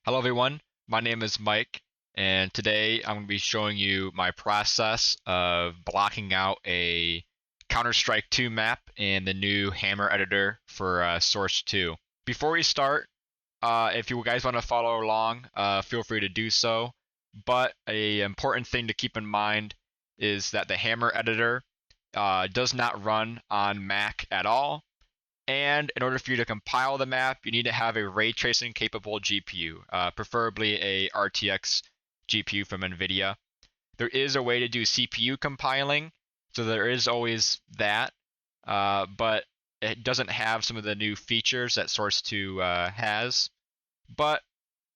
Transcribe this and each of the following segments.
Hello everyone, my name is Mike, and today I'm going to be showing you my process of blocking out a Counter-Strike 2 map in the new Hammer editor for Source 2. Before we start, if you guys want to follow along, feel free to do so, but a important thing to keep in mind is that the Hammer editor does not run on Mac at all. And in order for you to compile the map, you need to have a ray tracing capable GPU, preferably a RTX GPU from NVIDIA. There is a way to do CPU compiling, so there is always that, but it doesn't have some of the new features that Source 2 has, but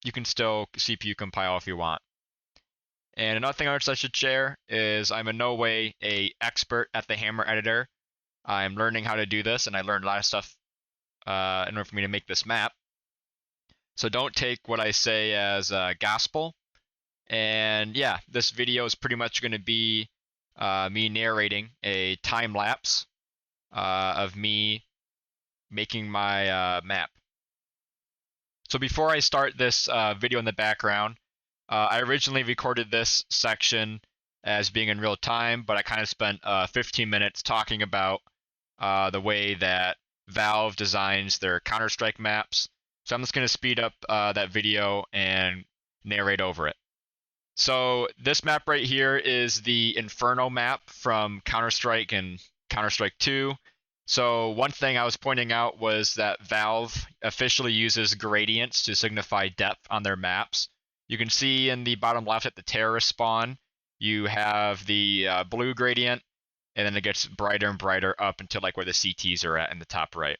you can still CPU compile if you want. And another thing I should share is I'm in no way a expert at the Hammer editor. I'm learning how to do this, and I learned a lot of stuff in order for me to make this map. So don't take what I say as gospel. And yeah, this video is pretty much going to be me narrating a time lapse of me making my map. So before I start this video in the background, I originally recorded this section as being in real time, but I kind of spent 15 minutes talking about the way that Valve designs their Counter-Strike maps. So I'm just going to speed up that video and narrate over it. So this map right here is the Inferno map from Counter-Strike and Counter-Strike 2. So one thing I was pointing out was that Valve officially uses gradients to signify depth on their maps. You can see in the bottom left at the terrorist spawn, you have the blue gradient, and then it gets brighter and brighter up until like where the CTs are at in the top right.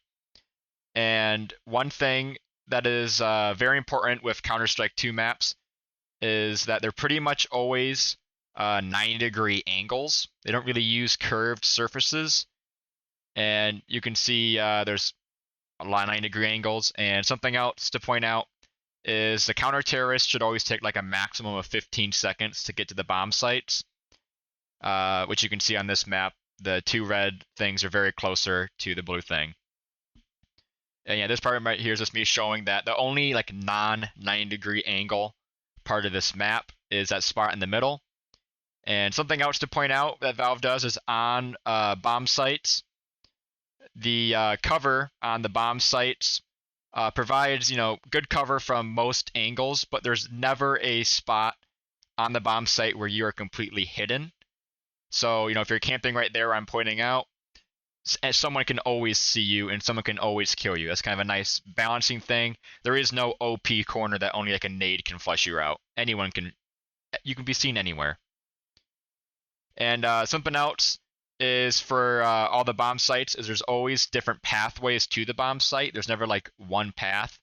And one thing that is very important with Counter-Strike 2 maps is that they're pretty much always 90-degree angles. They don't really use curved surfaces. And you can see there's a lot of 90-degree angles. And something else to point out is the counter-terrorist should always take like a maximum of 15 seconds to get to the bomb sites. Which you can see on this map, the two red things are very closer to the blue thing. And yeah, this part right here is just me showing that the only like non-90-degree angle part of this map is that spot in the middle. And something else to point out that Valve does is on bomb sites, the cover on the bomb sites provides good cover from most angles, but there's never a spot on the bomb site where you are completely hidden. So, if you're camping right there, I'm pointing out, someone can always see you and someone can always kill you. That's kind of a nice balancing thing. There is no OP corner that only like a nade can flush you out. You can be seen anywhere. And something else is for all the bomb sites is there's always different pathways to the bomb site. There's never like one path,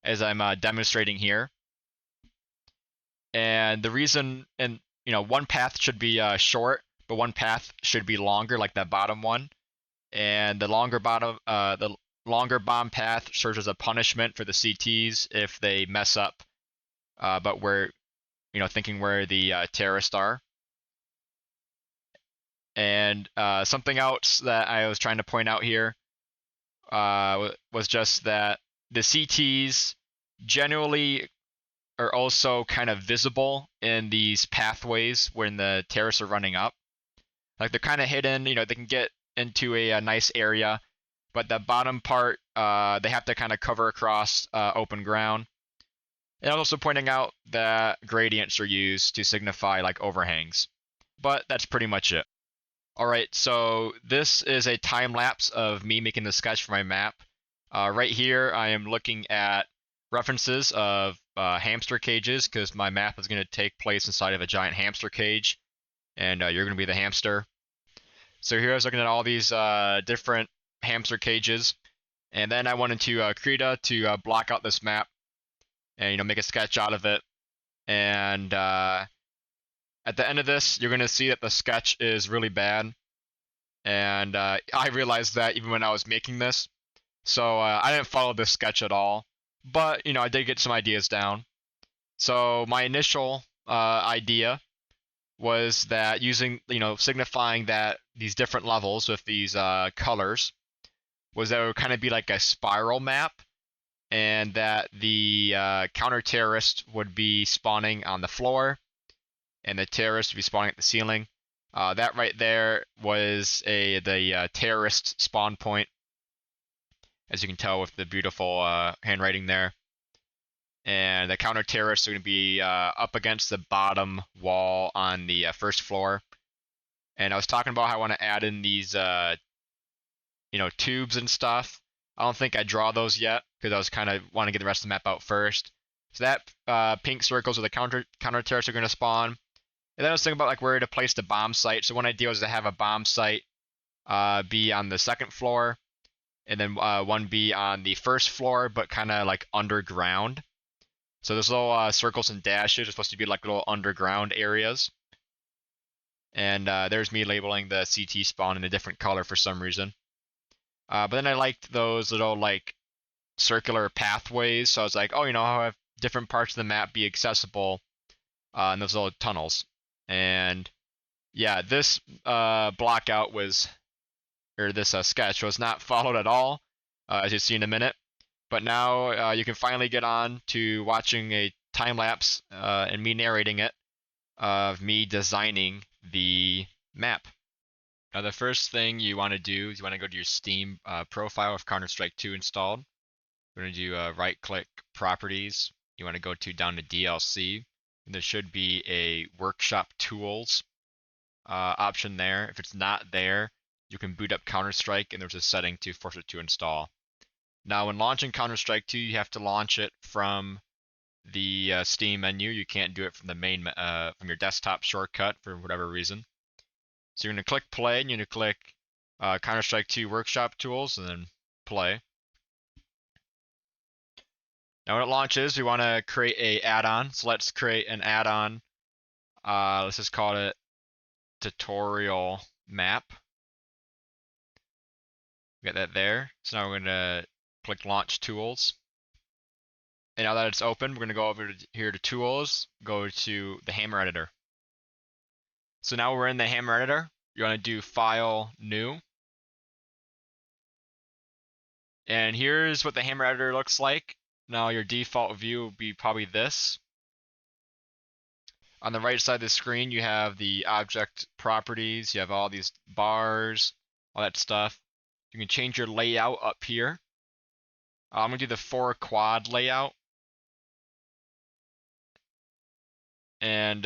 as I'm demonstrating here. And the reason, one path should be short, but one path should be longer, like that bottom one. And the longer bomb path serves as a punishment for the CTs if they mess up. But we're, thinking where the terrorists are. And something else that I was trying to point out here was just that the CTs generally are also kind of visible in these pathways when the terrorists are running up. Like they're kind of hidden, they can get into a nice area, but the bottom part, they have to kind of cover across open ground. And also pointing out that gradients are used to signify like overhangs. But that's pretty much it. Alright, so this is a time lapse of me making the sketch for my map. Right here, I am looking at references of hamster cages because my map is going to take place inside of a giant hamster cage, and you're going to be the hamster. So here I was looking at all these different hamster cages, and then I went into Krita to block out this map and make a sketch out of it. And at the end of this, you're going to see that the sketch is really bad. And I realized that even when I was making this. So I didn't follow this sketch at all. But, I did get some ideas down. So my initial idea was that using, signifying that these different levels with these colors was that it would kind of be like a spiral map. and that the counter terrorist would be spawning on the floor, and the terrorist would be spawning at the ceiling. That right there was the terrorist spawn point, as you can tell with the beautiful handwriting there. And the counter terrorists are going to be up against the bottom wall on the first floor. And I was talking about how I want to add in these, tubes and stuff. I don't think I draw those yet because I was kind of want to get the rest of the map out first. So that pink circles where the counter terrorists are going to spawn. And then I was thinking about like where to place the bomb site. So one idea was to have a bomb site be on the second floor, and then one be on the first floor, but kind of like underground. So those little circles and dashes are supposed to be like little underground areas. And there's me labeling the CT spawn in a different color for some reason. But then I liked those little like circular pathways. So I was like, oh, I'll have different parts of the map be accessible in those little tunnels. And yeah, this blockout was, or this sketch was not followed at all, as you'll see in a minute. But now you can finally get on to watching a time lapse and me narrating it of me designing the map. Now the first thing you want to do is you want to go to your Steam profile with Counter-Strike 2 installed. We're going to do right-click Properties. You want to go down to DLC. And there should be a Workshop Tools option there. If it's not there, you can boot up Counter-Strike, and there's a setting to force it to install. Now when launching Counter-Strike 2, you have to launch it from the Steam menu. You can't do it from the main from your desktop shortcut for whatever reason. So you're going to click play, and you're going to click Counter-Strike 2 Workshop Tools, and then play. Now when it launches, we want to create a add-on. So let's create an add-on. Let's just call it Tutorial Map. Get that there. So now we're going to click Launch Tools. And now that it's open, we're going to go over here to Tools, go to the Hammer Editor. So now we're in the Hammer Editor. You want to do File, New. And here's what the Hammer Editor looks like. Now your default view will be probably this. On the right side of the screen, you have the object properties. You have all these bars, all that stuff. You can change your layout up here. I'm going to do the 4 quad layout. And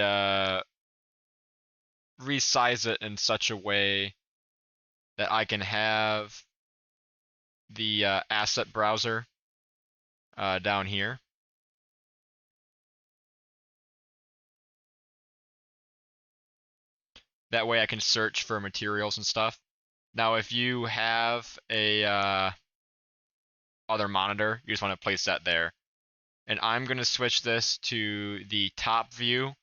resize it in such a way that I can have the asset browser down here. That way I can search for materials and stuff. Now if you have a other monitor, you just want to place that there. And I'm going to switch this to the top view,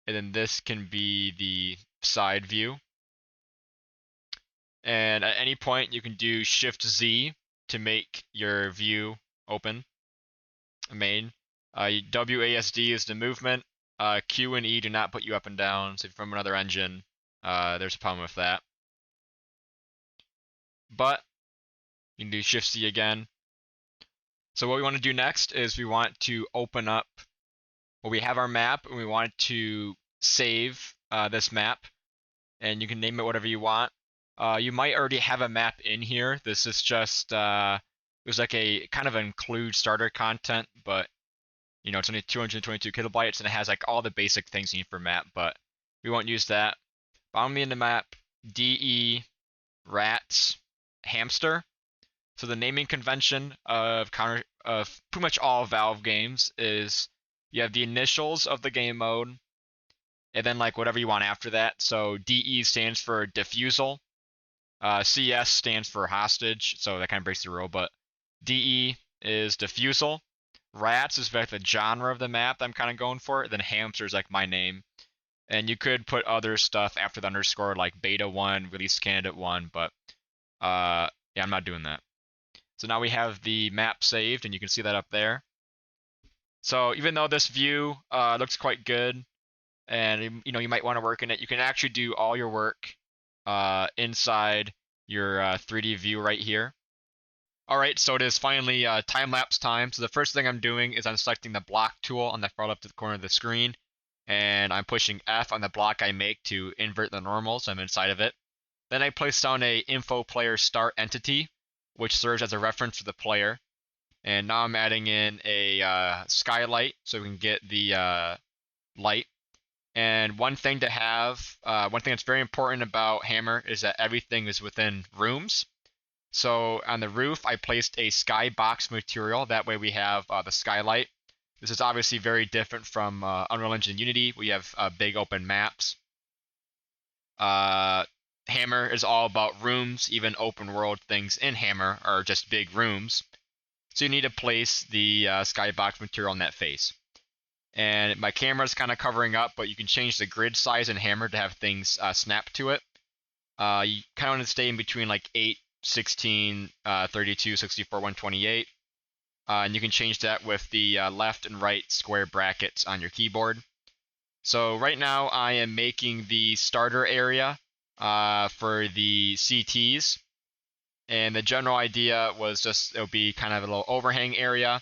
and then this can be the side view. And at any point you can do Shift Z to make your view open, main. WASD is the movement. Q and E do not put you up and down. So if from another engine, there's a problem with that. But you can do Shift Z again. So what we want to do next is we want to open up, well, we have our map and we want to save this map, and you can name it whatever you want. You might already have a map in here. This is just, it was like a kind of include starter content, but it's only 222 kilobytes and it has like all the basic things you need for map, but we won't use that. But I'm in the map DE rats hamster. So the naming convention of pretty much all Valve games is you have the initials of the game mode, and then like whatever you want after that. So DE stands for defusal. CS stands for hostage, so that kind of breaks the rule. But DE is defusal. Rats is like the genre of the map that I'm kind of going for. Then hamster is like my name. And you could put other stuff after the underscore, like beta 1, release candidate 1, but yeah, I'm not doing that. So now we have the map saved, and you can see that up there. So even though this view looks quite good, and you might want to work in it, you can actually do all your work inside your 3D view right here. Alright, so it is finally time-lapse time. So the first thing I'm doing is I'm selecting the block tool on the far left of the corner of the screen, and I'm pushing F on the block I make to invert the normal, so I'm inside of it. Then I place down a info player start entity, which serves as a reference for the player. And now I'm adding in a skylight so we can get the light. And one thing to have, one thing that's very important about Hammer is that everything is within rooms. So on the roof, I placed a skybox material. That way we have the skylight. This is obviously very different from Unreal Engine Unity. We have big open maps. Hammer is all about rooms. Even open world things in Hammer are just big rooms. So you need to place the skybox material in that face. And my camera is kind of covering up, but you can change the grid size in Hammer to have things snap to it. You kind of want to stay in between like 8, 16, 32, 64, 128. And you can change that with the left and right square brackets on your keyboard. So right now I am making the starter area for the CTs. And the general idea was just it'll be kind of a little overhang area.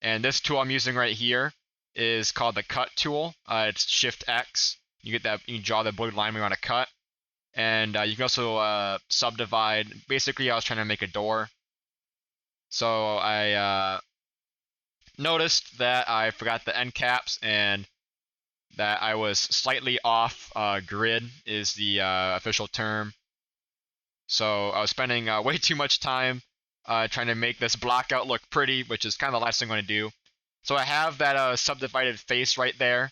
And this tool I'm using right here is called the cut tool. It's Shift X. You get that. You can draw the blue line we want to cut. And you can also subdivide. Basically, I was trying to make a door. So I noticed that I forgot the end caps and that I was slightly off grid is the official term. So I was spending way too much time trying to make this block out look pretty, which is kind of the last thing I'm going to do. So I have that subdivided face right there.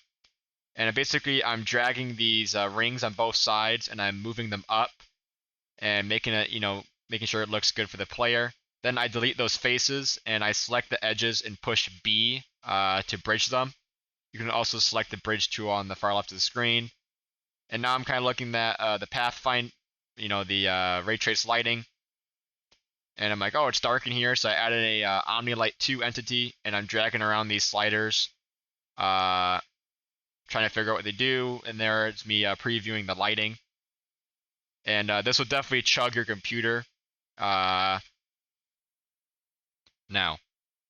And basically I'm dragging these rings on both sides and I'm moving them up and making it, making sure it looks good for the player. Then I delete those faces and I select the edges and push B to bridge them. You can also select the bridge tool on the far left of the screen. And now I'm kind of looking at the pathfind, the ray trace lighting. And I'm like, oh, it's dark in here. So I added a OmniLight 2 entity and I'm dragging around these sliders, trying to figure out what they do. And there it's me previewing the lighting. And this will definitely chug your computer. Now,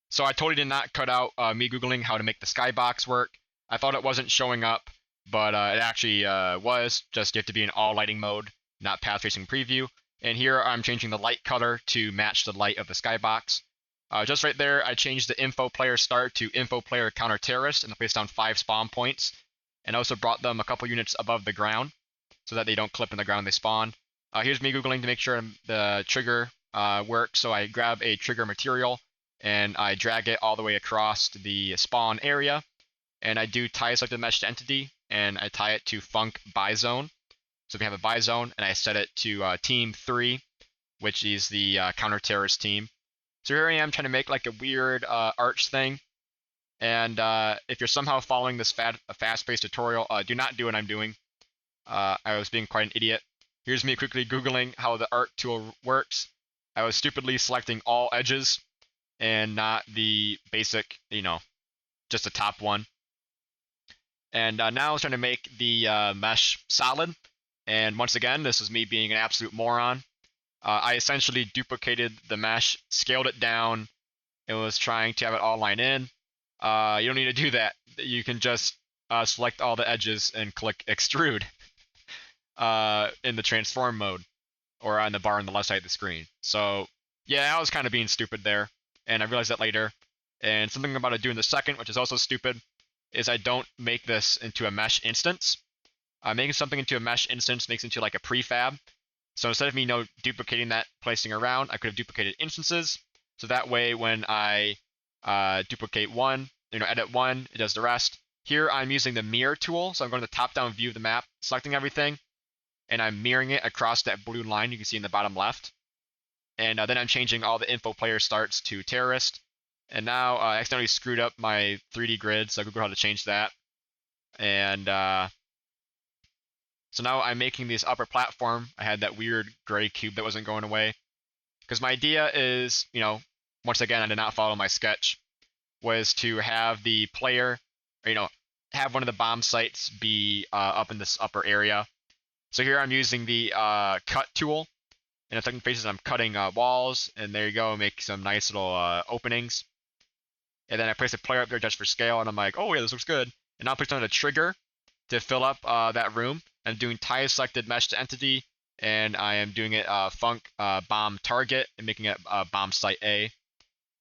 so I totally did not cut out me Googling how to make the skybox work. I thought it wasn't showing up, but it actually was. Just you have to be in all lighting mode, not path tracing preview. And here I'm changing the light color to match the light of the skybox. Just right there, I changed the info player start to info player counter terrorist and I placed down 5 spawn points. And also brought them a couple units above the ground so that they don't clip in the ground they spawn. Here's me Googling to make sure the trigger works. So I grab a trigger material and I drag it all the way across the spawn area. And I do tie selected mesh to entity, and I tie it to func buy zone. So we have a buy zone, and I set it to team 3, which is the counter-terrorist team. So here I am trying to make like a weird arch thing. And if you're somehow following this fast-paced tutorial, do not do what I'm doing. I was being quite an idiot. Here's me quickly Googling how the art tool works. I was stupidly selecting all edges and not the basic, just the top one. And now I was trying to make the mesh solid. And once again, this is me being an absolute moron. I essentially duplicated the mesh, scaled it down, and was trying to have it all line in. You don't need to do that. You can just select all the edges and click extrude in the transform mode or on the bar on the left side of the screen. So yeah, I was kind of being stupid there. And I realized that later. And something about it doing the second, which is also stupid, is I don't make this into a mesh instance. Making something into a mesh instance makes it into like a prefab. So instead of me duplicating that, placing around, I could have duplicated instances. So that way when I duplicate one, edit one, it does the rest. Here I'm using the mirror tool. So I'm going to the top-down view of the map, selecting everything, and I'm mirroring it across that blue line you can see in the bottom left. And then I'm changing all the info player starts to terrorist. And now I accidentally screwed up my 3D grid, so I Googled how to change that. And so now I'm making this upper platform. I had that weird gray cube that wasn't going away. Because my idea is, once again, I did not follow my sketch, was to have the player, have one of the bomb sites be up in this upper area. So here I'm using the cut tool. And in second phases, I'm cutting walls, and there you go, make some nice little openings. And then I place a player up there just for scale, and I'm like, oh yeah, this looks good. And now I place on a trigger to fill up that room. I'm doing tie selected mesh to entity, and I am doing it func bomb target and making it bomb site A.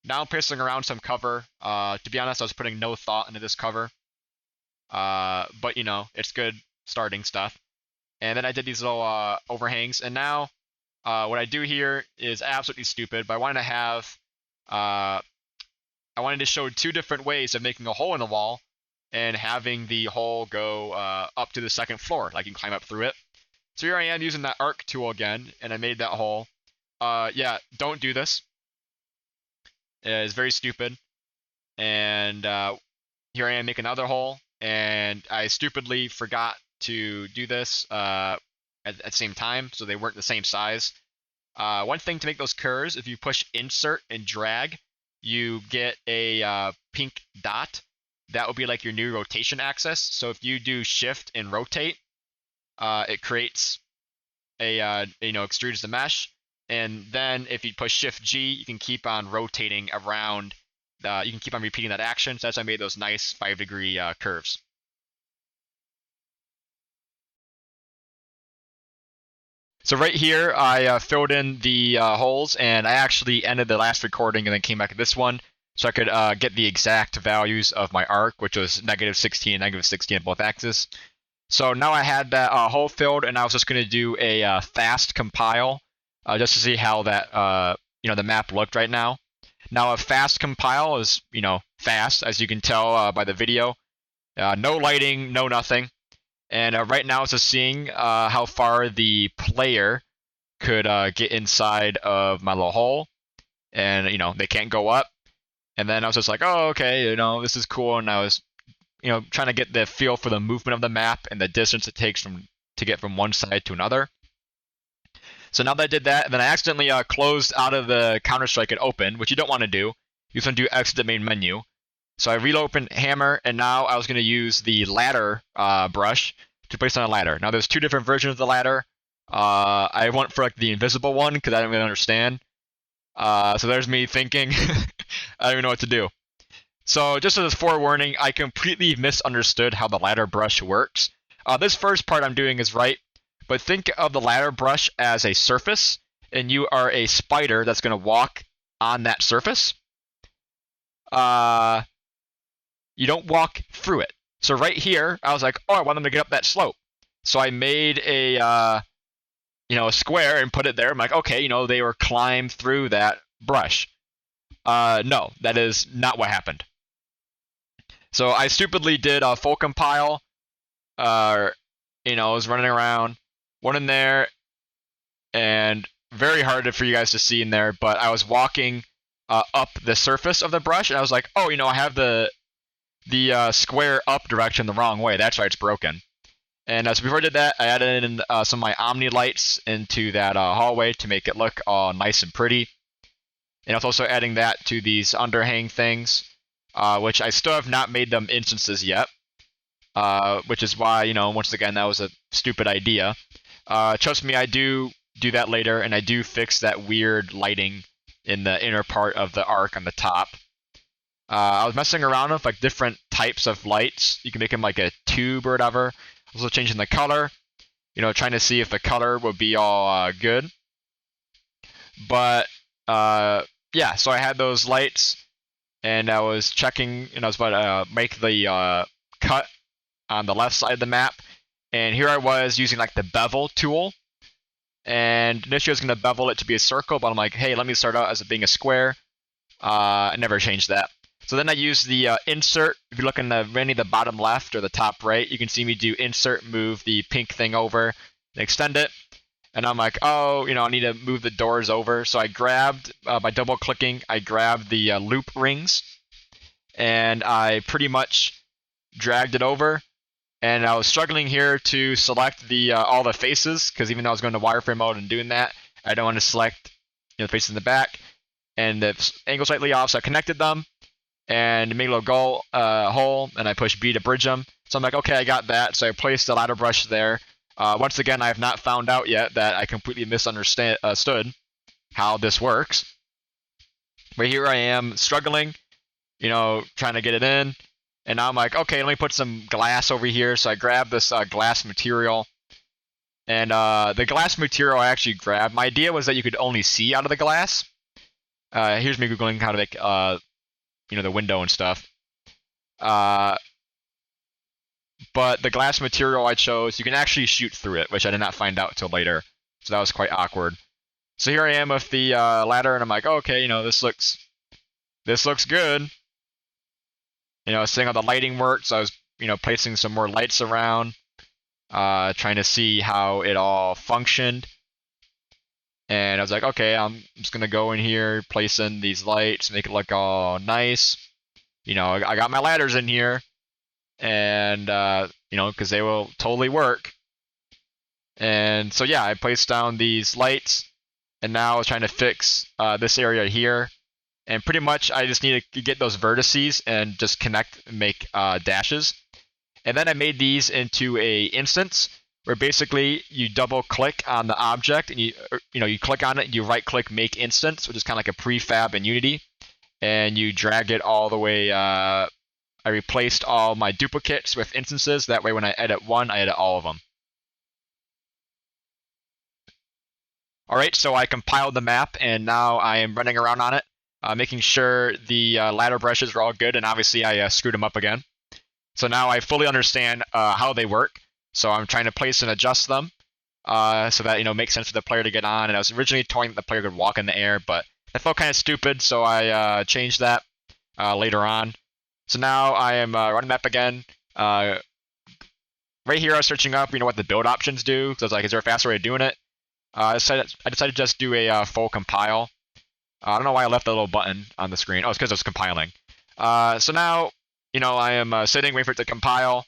Now I'm placing around some cover. To be honest, I was putting no thought into this cover. But you know, it's good starting stuff. And then I did these little overhangs, and now what I do here is absolutely stupid, but I wanted to have I wanted to show two different ways of making a hole in the wall and having the hole go up to the second floor, like you can climb up through it. So here I am using that arc tool again, and I made that hole. Yeah, don't do this. It's very stupid. And here I am making another hole, and I stupidly forgot to do this at the same time, so they weren't the same size. One thing to make those curves, if you push insert and drag, you get a pink dot. That will be like your new rotation axis. So if you do shift and rotate, it creates a extrudes the mesh. And then if you push shift G, you can keep on rotating around. You can keep on repeating that action. So that's why I made those nice 5-degree curves. So right here, I filled in the holes, and I actually ended the last recording and then came back to this one so I could get the exact values of my arc, which was -16 and -16 on both axes. So now I had that hole filled, and I was just going to do a fast compile just to see how that the map looked right now. Now a fast compile is fast, as you can tell by the video. No lighting, no nothing. And right now it's just seeing how far the player could get inside of my little hole. And, they can't go up. And then I was just like, oh, okay, this is cool. And I was, trying to get the feel for the movement of the map and the distance it takes to get from one side to another. So now that I did that, and then I accidentally closed out of the Counter-Strike and open, which you don't want to do. You just want to do exit the main menu. So I reopened hammer, and now I was going to use the ladder brush to place on a ladder. Now there's two different versions of the ladder. I went for like the invisible one because I didn't really understand. So there's me thinking. I don't even know what to do. So just as a forewarning, I completely misunderstood how the ladder brush works. This first part I'm doing is right, but think of the ladder brush as a surface, and you are a spider that's going to walk on that surface. You don't walk through it. So right here, I was like, oh, I want them to get up that slope. So I made a square and put it there. I'm like, okay, they were climb through that brush. No, that is not what happened. So I stupidly did a full compile. I was running around, one in there, and very hard for you guys to see in there, but I was walking up the surface of the brush, and I was like, oh, I have the square up direction the wrong way. That's why it's broken. And so before I did that, I added in some of my Omni lights into that hallway to make it look all nice and pretty. And I was also adding that to these underhang things, which I still have not made them instances yet. Which is why, once again, that was a stupid idea. Trust me, I do that later, and I do fix that weird lighting in the inner part of the arc on the top. I was messing around with like different types of lights. You can make them like a tube or whatever. Also changing the color, trying to see if the color would be all good. But yeah, so I had those lights, and I was checking, and I was about to make the cut on the left side of the map. And here I was using like the bevel tool. And initially I was going to bevel it to be a circle, but I'm like, hey, let me start out as it being a square. I never changed that. So then I used the insert. If you look in the bottom left or the top right, you can see me do insert, move the pink thing over, and extend it. And I'm like, oh, I need to move the doors over. So I grabbed, by double clicking, I grabbed the loop rings, and I pretty much dragged it over. And I was struggling here to select the all the faces, because even though I was going to wireframe mode and doing that, I don't want to select the faces in the back. And the angle slightly off, so I connected them and made a little hole, and I pushed B to bridge them. So I'm like, okay, I got that. So I placed the ladder brush there. Once again, I have not found out yet that I completely misunderstood how this works. But here I am struggling, trying to get it in. And now I'm like, okay, let me put some glass over here. So I grab this glass material. And the glass material I actually grabbed, my idea was that you could only see out of the glass. Here's me Googling how to make, the window and stuff. But the glass material I chose, you can actually shoot through it, which I did not find out until later. So that was quite awkward. So here I am with the ladder, and I'm like, oh, okay, this looks good. Seeing how the lighting works, so I was, placing some more lights around, trying to see how it all functioned. And I was like, okay, I'm just gonna go in here, place in these lights, make it look all nice. I got my ladders in here, and because they will totally work. And so yeah, I placed down these lights, and now I was trying to fix this area here. And pretty much I just need to get those vertices and just connect and make dashes. And then I made these into a instance where basically you double click on the object, and you click on it, you right click make instance, which is kind of like a prefab in Unity, and you drag it all the way. I replaced all my duplicates with instances. That way when I edit one, I edit all of them. Alright, so I compiled the map, and now I am running around on it, making sure the ladder brushes are all good, and obviously I screwed them up again. So now I fully understand how they work. So I'm trying to place and adjust them so that it makes sense for the player to get on. And I was originally toying that the player could walk in the air, but that felt kind of stupid, so I changed that later on. So now I am running the map again. Right here I was searching up what the build options do, because I was like, is there a faster way of doing it? I decided to just do a full compile. I don't know why I left the little button on the screen. Oh, it's because I was compiling. So now, I am sitting, waiting for it to compile.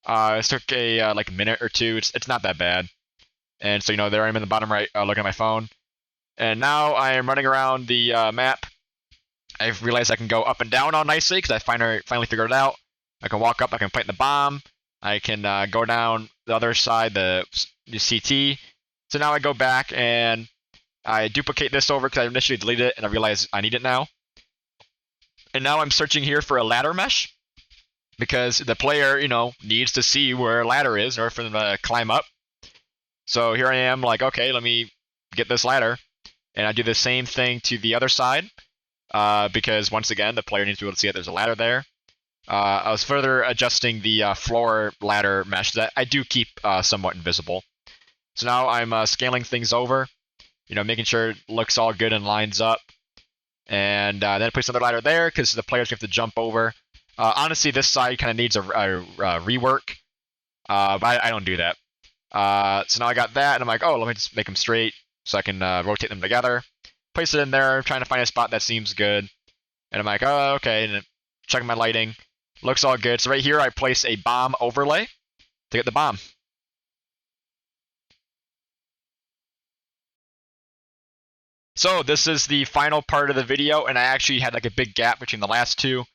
It took a like a minute or two. It's not that bad. And so, there I am in the bottom right looking at my phone. And now I am running around the map. I've realized I can go up and down all nicely because I finally figured it out. I can walk up, I can plant the bomb. I can go down the other side, the CT. So now I go back and I duplicate this over because I initially deleted it and I realize I need it now. And now I'm searching here for a ladder mesh because the player, needs to see where a ladder is in order for them to climb up. So here I am like, okay, let me get this ladder. And I do the same thing to the other side because once again, the player needs to be able to see that there's a ladder there. I was further adjusting the floor ladder mesh that I do keep somewhat invisible. So now I'm scaling things over, making sure it looks all good and lines up. And then I place another ladder there because the players have to jump over. Honestly, this side kind of needs a rework, but I don't do that. So now I got that, and I'm like, oh, let me just make them straight so I can rotate them together. Place it in there, trying to find a spot that seems good. And I'm like, oh, okay, and checking my lighting. Looks all good. So right here, I place a bomb overlay to get the bomb. So this is the final part of the video, and I actually had like a big gap between the last two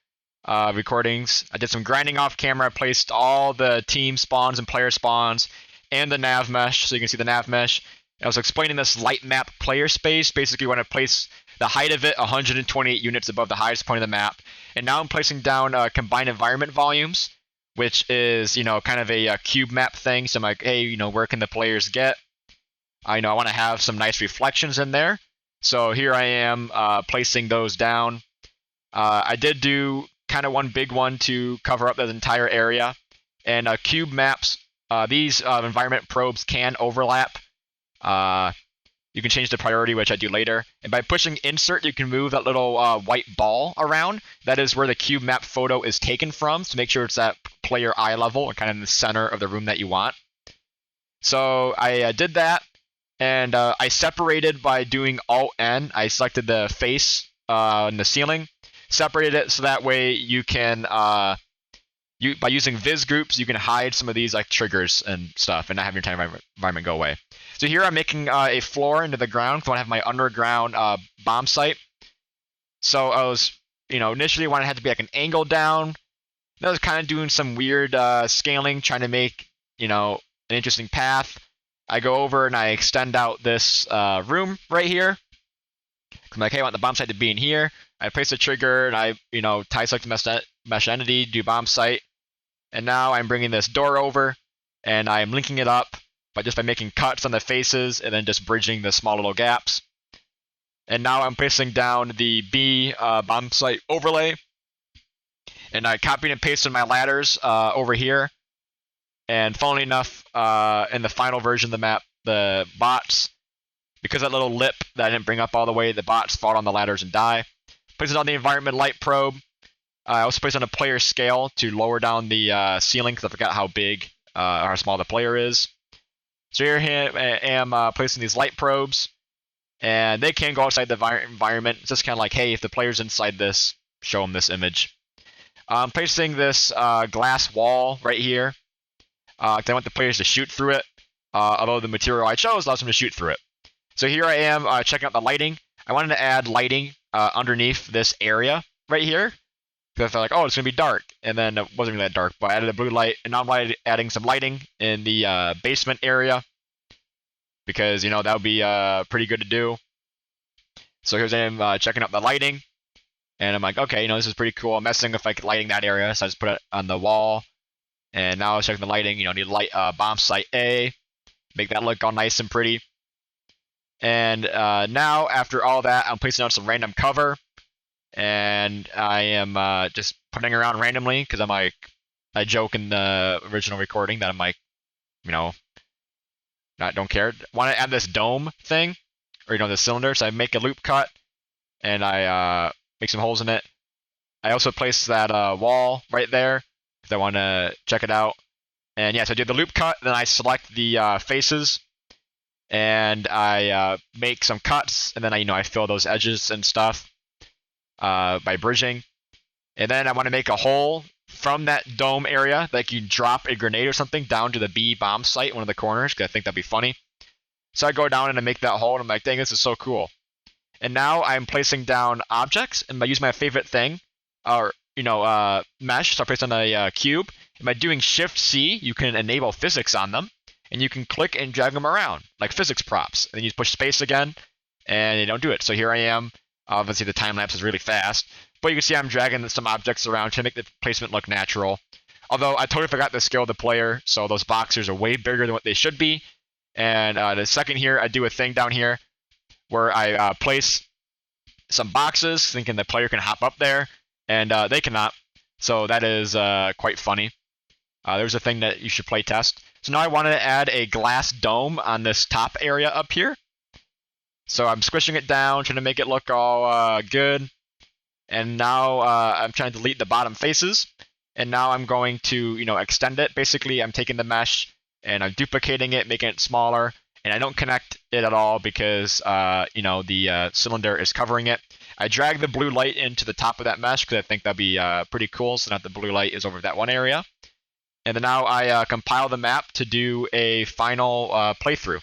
recordings. I did some grinding off camera, placed all the team spawns and player spawns and the nav mesh, so you can see the nav mesh. And I was explaining this light map player space. Basically, when I place the height of it 128 units above the highest point of the map. And now I'm placing down combined environment volumes, which is, kind of a cube map thing. So I'm like, hey, where can the players get? I want to have some nice reflections in there. So here I am placing those down. I did do kind of one big one to cover up the entire area. And cube maps, these environment probes can overlap. You can change the priority, which I do later. And by pushing insert, you can move that little white ball around. That is where the cube map photo is taken from, to make sure it's at player eye level and kind of in the center of the room that you want. So I did that. And I separated by doing Alt-N. I selected the face in the ceiling, separated it so that way you can, by using viz groups, you can hide some of these like triggers and stuff and not have your entire environment go away. So here I'm making a floor into the ground because I want to have my underground bomb site. So I was, initially wanted it had to be like an angle down. I was kind of doing some weird scaling, trying to make, an interesting path. I go over and I extend out this room right here. I'm like, hey, I want the bomb site to be in here. I place the trigger and I, tie select the mesh entity, do bomb site. And now I'm bringing this door over and I'm linking it up by making cuts on the faces and then just bridging the small little gaps. And now I'm placing down the B bomb site overlay. And I copied and pasted my ladders over here. And funnily enough, in the final version of the map, the bots, because that little lip that I didn't bring up all the way, the bots fall on the ladders and die. Place it on the environment light probe. I also placed on a player scale to lower down the ceiling because I forgot how big or how small the player is. So here I am placing these light probes, and they can go outside the environment. It's just kind of like, hey, if the player's inside this, show them this image. I'm placing this glass wall right here because I want the players to shoot through it, although the material I chose allows them to shoot through it. So here I am checking out the lighting. I wanted to add lighting underneath this area right here. Because I felt like, oh, it's going to be dark. And then it wasn't really that dark, but I added a blue light. And now I'm adding some lighting in the basement area. Because, that would be pretty good to do. So here's I am checking out the lighting. And I'm like, okay, this is pretty cool. I'm messing with lighting that area. So I just put it on the wall. And now I was checking the lighting. Need to light bomb site A. Make that look all nice and pretty. And now, after all that, I'm placing on some random cover. And I am just putting around randomly because I joke in the original recording that I'm like, don't care. Want to add this dome thing, or the cylinder. So I make a loop cut, and I make some holes in it. I also place that wall right there because I want to check it out. And yeah, so I do the loop cut, then I select the faces, and I make some cuts, and then I fill those edges and stuff. By bridging. And then I want to make a hole from that dome area, like you drop a grenade or something down to the B bomb site, one of the corners, because I think that'd be funny. So I go down and I make that hole, and I'm like, dang, this is so cool. And now I'm placing down objects, and by using my favorite thing, or, mesh, so I place on a cube. And by doing Shift-C, you can enable physics on them, and you can click and drag them around, like physics props. And then you push space again, and you don't do it. So here I am. Obviously, the time lapse is really fast, but you can see I'm dragging some objects around to make the placement look natural. Although I totally forgot to scale the player, so those boxers are way bigger than what they should be. And the second here, I do a thing down here where I place some boxes, thinking the player can hop up there, and they cannot. So that is quite funny. There's a thing that you should play test. So now I wanted to add a glass dome on this top area up here. So I'm squishing it down, trying to make it look all good. And now I'm trying to delete the bottom faces. And now I'm going to, extend it. Basically, I'm taking the mesh and I'm duplicating it, making it smaller. And I don't connect it at all because, the cylinder is covering it. I drag the blue light into the top of that mesh because I think that'd be pretty cool. So now the blue light is over that one area. And then now I compile the map to do a final playthrough.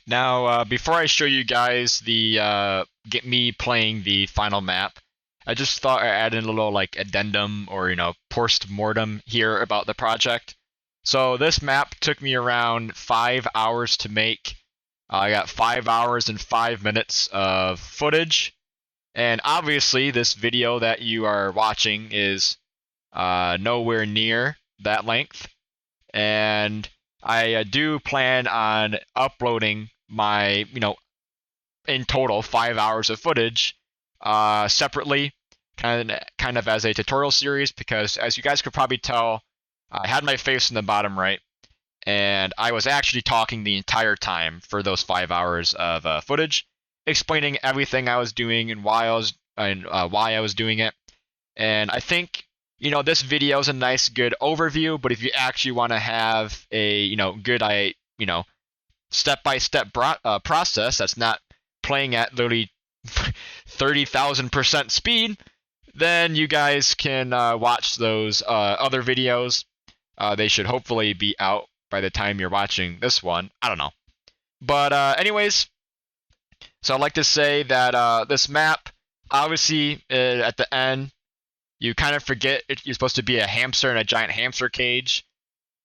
Now, before I show you guys get me playing the final map, I just thought I'd add in a little addendum or post-mortem here about the project. So this map took me around 5 hours to make. I got 5 hours and 5 minutes of footage, and obviously this video that you are watching is nowhere near that length, and I do plan on uploading my, in total 5 hours of footage separately, kind of as a tutorial series, because as you guys could probably tell, I had my face in the bottom right, and I was actually talking the entire time for those 5 hours of footage, explaining everything I was doing and why I was doing it. And I think this video is a nice, good overview, but if you actually want to have a, good, step-by-step process that's not playing at literally 30,000% speed, then you guys can watch those other videos. They should hopefully be out by the time you're watching this one. I don't know. But anyways, so I'd like to say that this map, obviously, at the end, you kind of forget you're supposed to be a hamster in a giant hamster cage.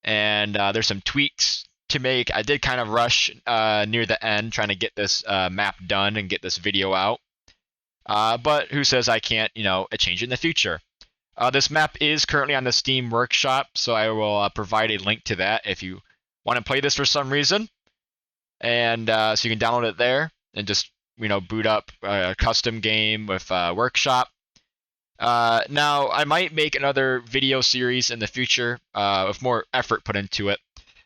and there's some tweaks to make. I did kind of rush near the end trying to get this map done and get this video out. But who says I can't, change it in the future? This map is currently on the Steam Workshop, so I will provide a link to that if you want to play this for some reason. And so you can download it there and just, boot up a custom game with Workshop. Now, I might make another video series in the future with more effort put into it.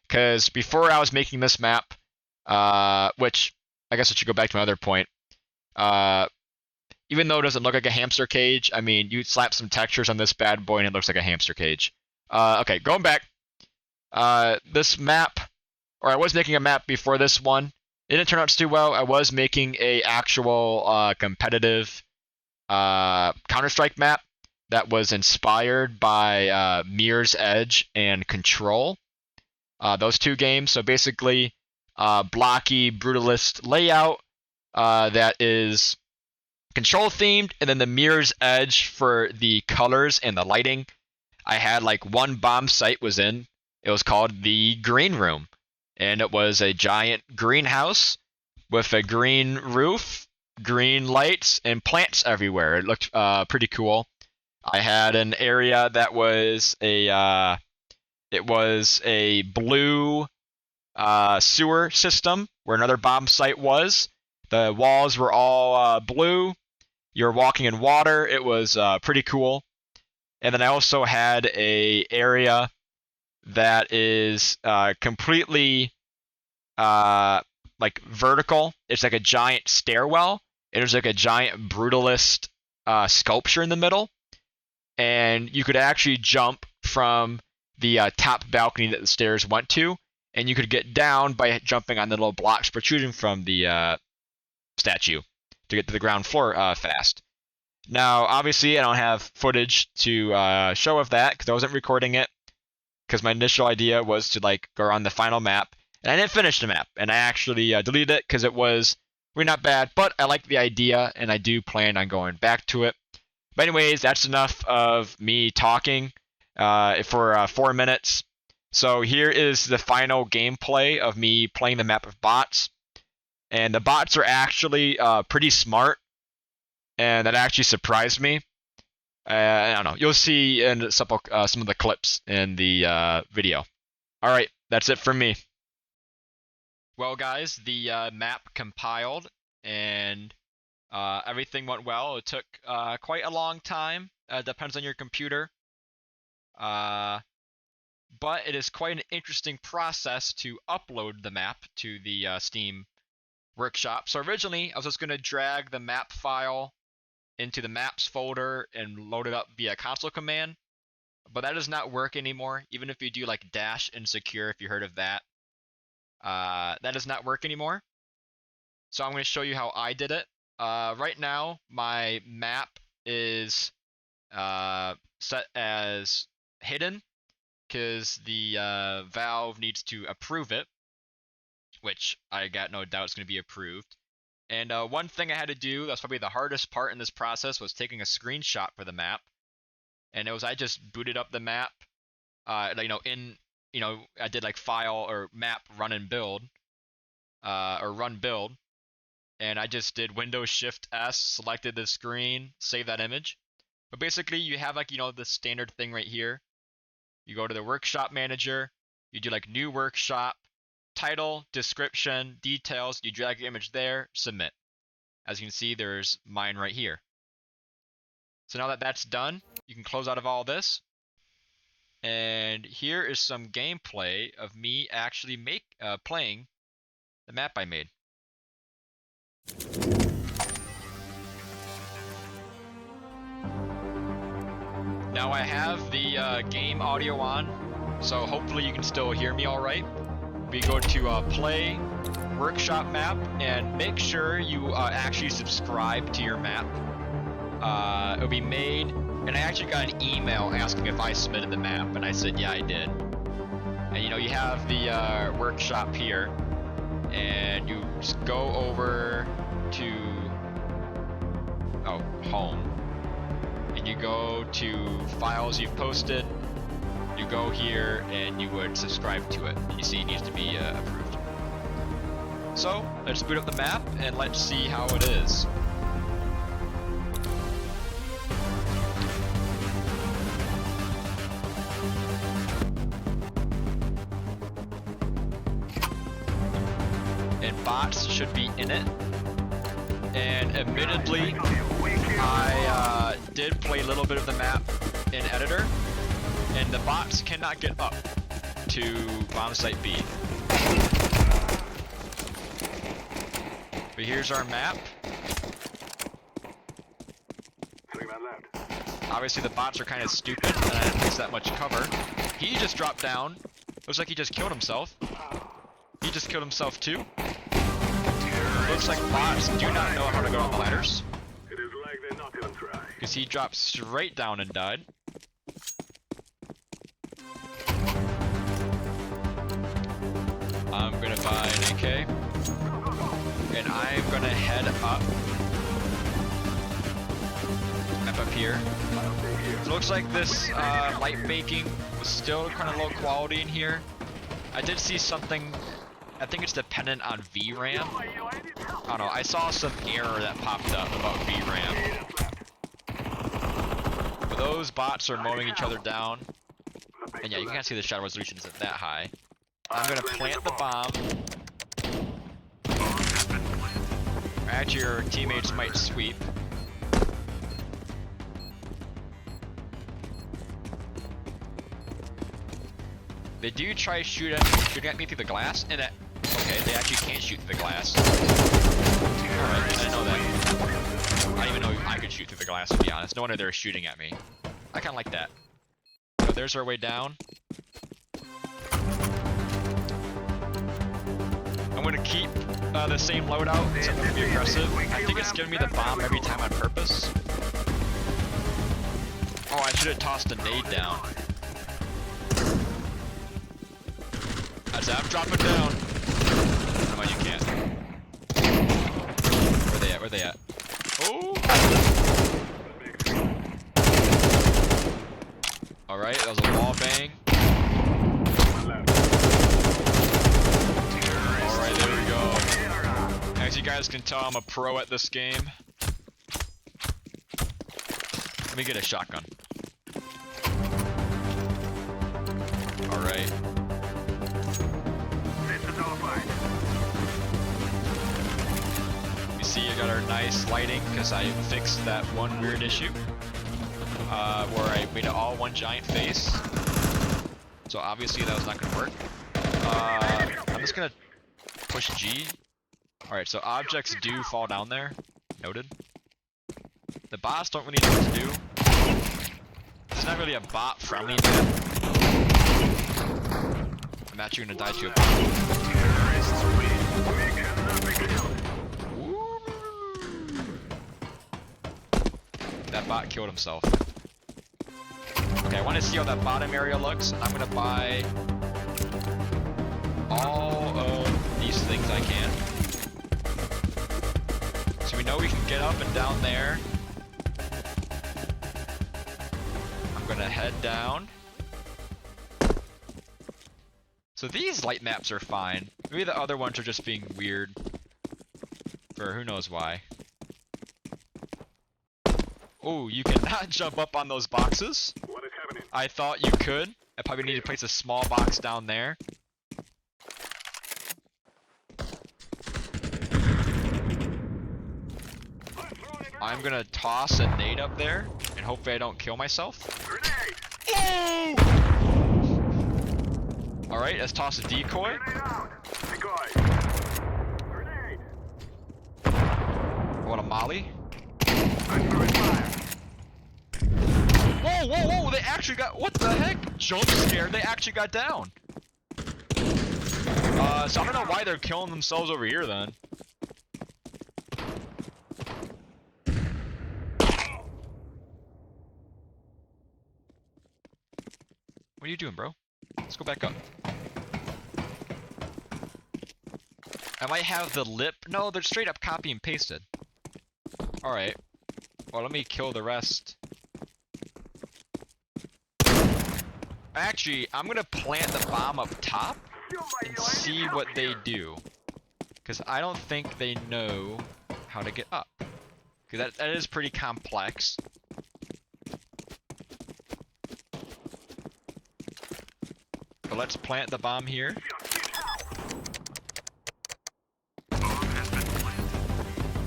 Because before I was making this map, which I guess I should go back to my other point, even though it doesn't look like a hamster cage, I mean, you slap some textures on this bad boy and it looks like a hamster cage. Okay, going back. This map, or I was making a map before this one. It didn't turn out too well. I was making a actual competitive Counter-Strike map that was inspired by Mirror's Edge and Control. Those two games. So basically, blocky, brutalist layout that is Control themed, and then the Mirror's Edge for the colors and the lighting. I had like one bomb site was in. It was called the Green Room, and it was a giant greenhouse with a green roof, green lights, and plants everywhere. It looked pretty cool. I had an area that was a blue sewer system where another bomb site was. The walls were all blue. You were walking in water. It was pretty cool. And then I also had a area that is completely like vertical. It's like a giant stairwell. And there's like a giant brutalist sculpture in the middle. And you could actually jump from the top balcony that the stairs went to, and you could get down by jumping on the little blocks protruding from the statue to get to the ground floor fast. Now, obviously, I don't have footage to show of that because I wasn't recording it, because my initial idea was to like go on the final map, and I didn't finish the map, and I actually deleted it because it was really not bad, but I like the idea, and I do plan on going back to it. But anyways, that's enough of me talking for 4 minutes. So here is the final gameplay of me playing the map of bots. And the bots are actually pretty smart, and that actually surprised me. I don't know. You'll see in some of the clips in the video. All right, that's it from me. Well, guys, the map compiled, and everything went well. It took quite a long time. Depends on your computer. But it is quite an interesting process to upload the map to the Steam Workshop. So originally, I was just going to drag the map file into the maps folder and load it up via console command. But that does not work anymore. Even if you do like dash insecure, if you heard of that, that does not work anymore. So I'm going to show you how I did it. Right now, my map is set as hidden because the Valve needs to approve it, which I got no doubt is going to be approved. And one thing I had to do, that's probably the hardest part in this process, was taking a screenshot for the map. And it was I just booted up the map, I did like file or map run and build, or run build. And I just did Windows Shift S, selected the screen, save that image. But basically, you have like, the standard thing right here. You go to the workshop manager, you do like new workshop, title, description, details, you drag your image there, submit. As you can see, there's mine right here. So now that that's done, you can close out of all this. And here is some gameplay of me actually playing the map I made. Now I have the game audio on, so hopefully you can still hear me all right. We go to play, workshop map, and make sure you actually subscribe to your map. It'll be made, and I actually got an email asking if I submitted the map, and I said yeah I did. And you have the workshop here, and you just go over to home, and you go to files you've posted, you go here and you would subscribe to it. You see, it needs to be approved. So let's boot up the map and let's see how it is. And bots should be in it. And admittedly, I did play a little bit of the map in editor, and the bots cannot get up to bomb site B. But here's our map. Obviously the bots are kind of stupid, and I didn't place that much cover. He just dropped down. Looks like he just killed himself. He just killed himself too. Looks like bots do not know how to go on the ladders. Because he dropped straight down and died. I'm gonna buy an AK. And I'm gonna head up. Up here. It looks like this light baking was still kind of low quality in here. I did see something, I think it's dependent on VRAM. I don't know, I saw some error that popped up about VRAM. But those bots are mowing each other down. And yeah, you can't see the shadow resolution isn't that high. I'm gonna plant the bomb. Actually, your teammates might sweep. They do try shooting at me through the glass, and that, okay, they actually can't shoot through the glass. Alright, I didn't know that. I didn't even know I could shoot through the glass, to be honest. No wonder they're shooting at me. I kinda like that. So there's our way down. I'm gonna keep the same loadout, so I'm gonna be aggressive. I think it's giving me the bomb every time on purpose. Oh, I should have tossed a nade down. As I'm dropping down. Come on, you can't. Where they at? Where they at? Oh! Alright, that was a wall bang. Alright, there we go. As you guys can tell, I'm a pro at this game. Let me get a shotgun. Alright. You see, I got our nice lighting because I fixed that one weird issue where I made it all one giant face. So obviously that was not going to work. I'm just going to push G. Alright, so objects do fall down there. Noted. The bots don't really know what to do. It's not really a bot friendly map. I'm actually gonna die to a bot. That bot killed himself. Okay, I want to see how that bottom area looks. I'm gonna buy all of these things I can. So we know we can get up and down there. I'm gonna head down. So these light maps are fine. Maybe the other ones are just being weird. For who knows why. Oh, you cannot jump up on those boxes. What is happening? I thought you could. I probably need to place a small box down there. I'm gonna toss a nade up there, and hopefully I don't kill myself. Oh! Alright, let's toss a decoy. I want a molly. Whoa, whoa, whoa! They actually got, what the heck? Jump scared, they actually got down. So I don't know why they're killing themselves over here then. What are you doing, bro? Let's go back up. I might have the lip. No, they're straight up copy and pasted. Alright. Well, let me kill the rest. Actually, I'm gonna plant the bomb up top and see what they do. Because I don't think they know how to get up. Because that is pretty complex. But let's plant the bomb here.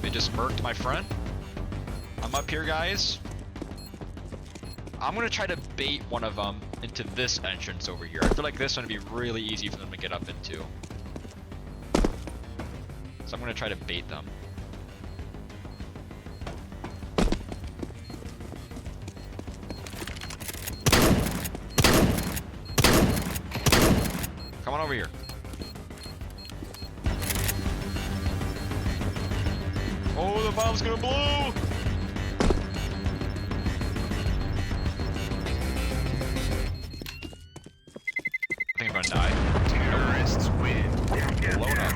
They just murked my friend. I'm up here, guys. I'm gonna try to bait one of them into this entrance over here. I feel like this one would be really easy for them to get up into. So I'm gonna try to bait them. Come on over here. Oh, the bomb's gonna blow! I think I'm gonna die. Terrorists win. Blown up.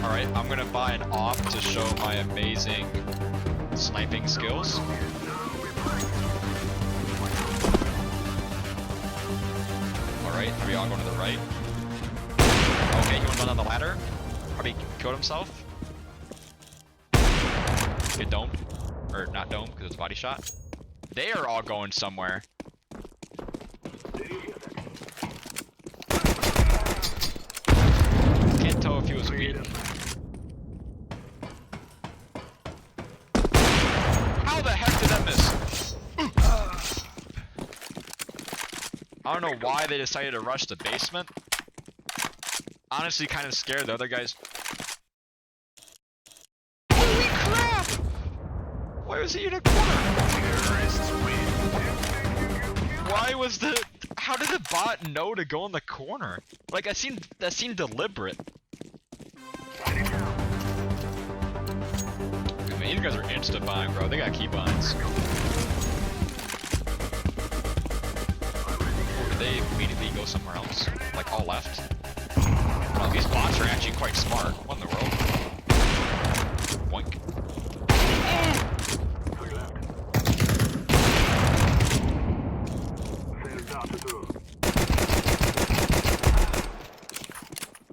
Alright, I'm gonna buy an op to show my amazing sniping skills. Alright, are we all going to the right? Okay, he went down on the ladder. Probably killed himself. Get domed. Or not domed, because it's a body shot. They are all going somewhere. Can't tell if he was weak. How the heck did that miss? I don't know why they decided to rush the basement. Honestly, kind of scared the other guys. Holy crap! Why was he in a corner? Terrorists win. Why was the... How did the bot know to go in the corner? Like, that seemed deliberate. Man, these guys are insta-buying, bro. They got keybinds. Or did they immediately go somewhere else? Like, all left? Well, these bots are actually quite smart. What in the world? Boink.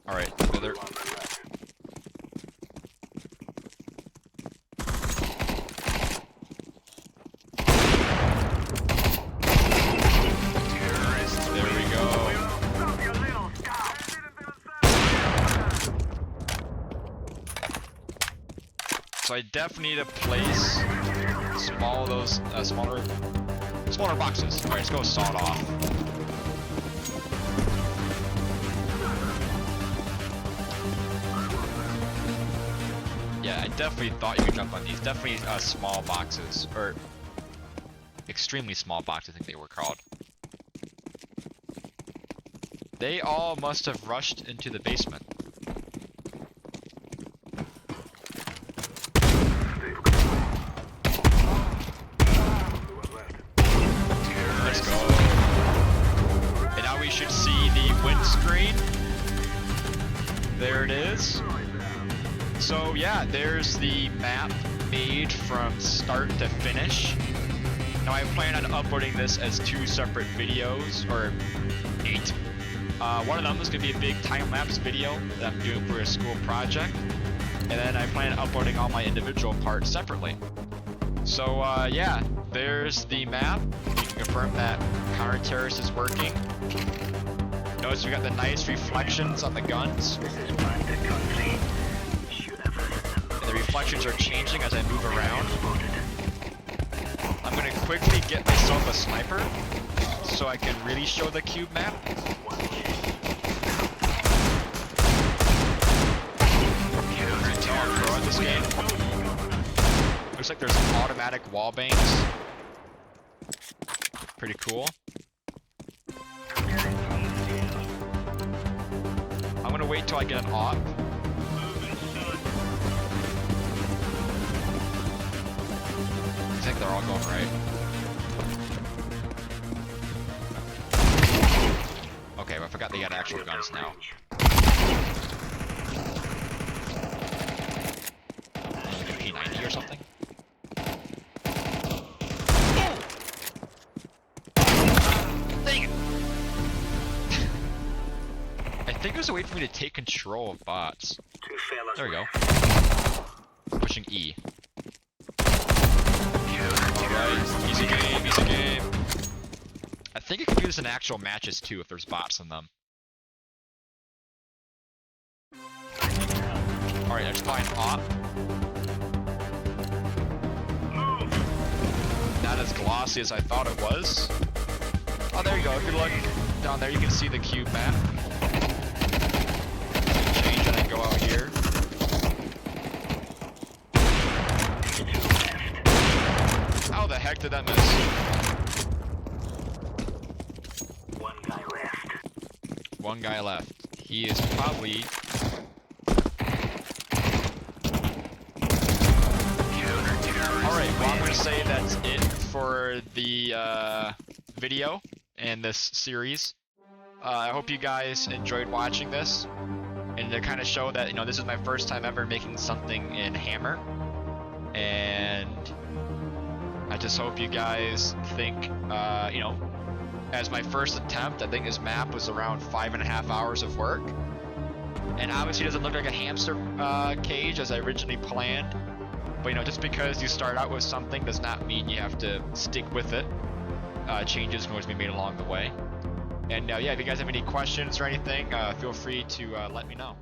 Alright, they're... There we go. So I definitely need to place smaller boxes. Alright, let's go sawed off. Yeah, I definitely thought you could jump on these. Definitely small boxes, or extremely small boxes, I think they were called. They all must have rushed into the basement. Let's go. And now we should see the windscreen. There it is. So yeah, there's the map made from start to finish. Now I plan on uploading this as 2 separate videos, or 8. One of them is going to be a big time-lapse video that I'm doing for a school project. And then I plan on uploading all my individual parts separately. So yeah, there's the map. You can confirm that counter-terrorist is working. Notice we got the nice reflections on the guns. And the reflections are changing as I move around. I'm going to quickly get myself a sniper so I can really show the cube map. This game. Looks like there's automatic wall bangs. Pretty cool. I'm gonna wait till I get an op. I think they're all going right. Okay, well, I forgot they got actual guns now. think there's a way for me to take control of bots. Two fellas There we go. left. Pushing E. Alright, easy game, easy game. I think you can do this in actual matches too if there's bots in them. Alright, let's find op. Not as glossy as I thought it was. Oh, there you go. If you look down there, you can see the cube map. Change and then go out here. How the heck did that miss? One guy left. One guy left. He is probably... Alright, well I'm gonna say that's it for the video and this series. I hope you guys enjoyed watching this. And to kind of show that, you know, this is my first time ever making something in Hammer. And I just hope you guys think, you know, as my first attempt, I think this map was around 5.5 hours of work. And obviously it doesn't look like a hamster cage as I originally planned. But you know, just because you start out with something does not mean you have to stick with it. Changes can always be made along the way. And yeah, if you guys have any questions or anything, feel free to let me know.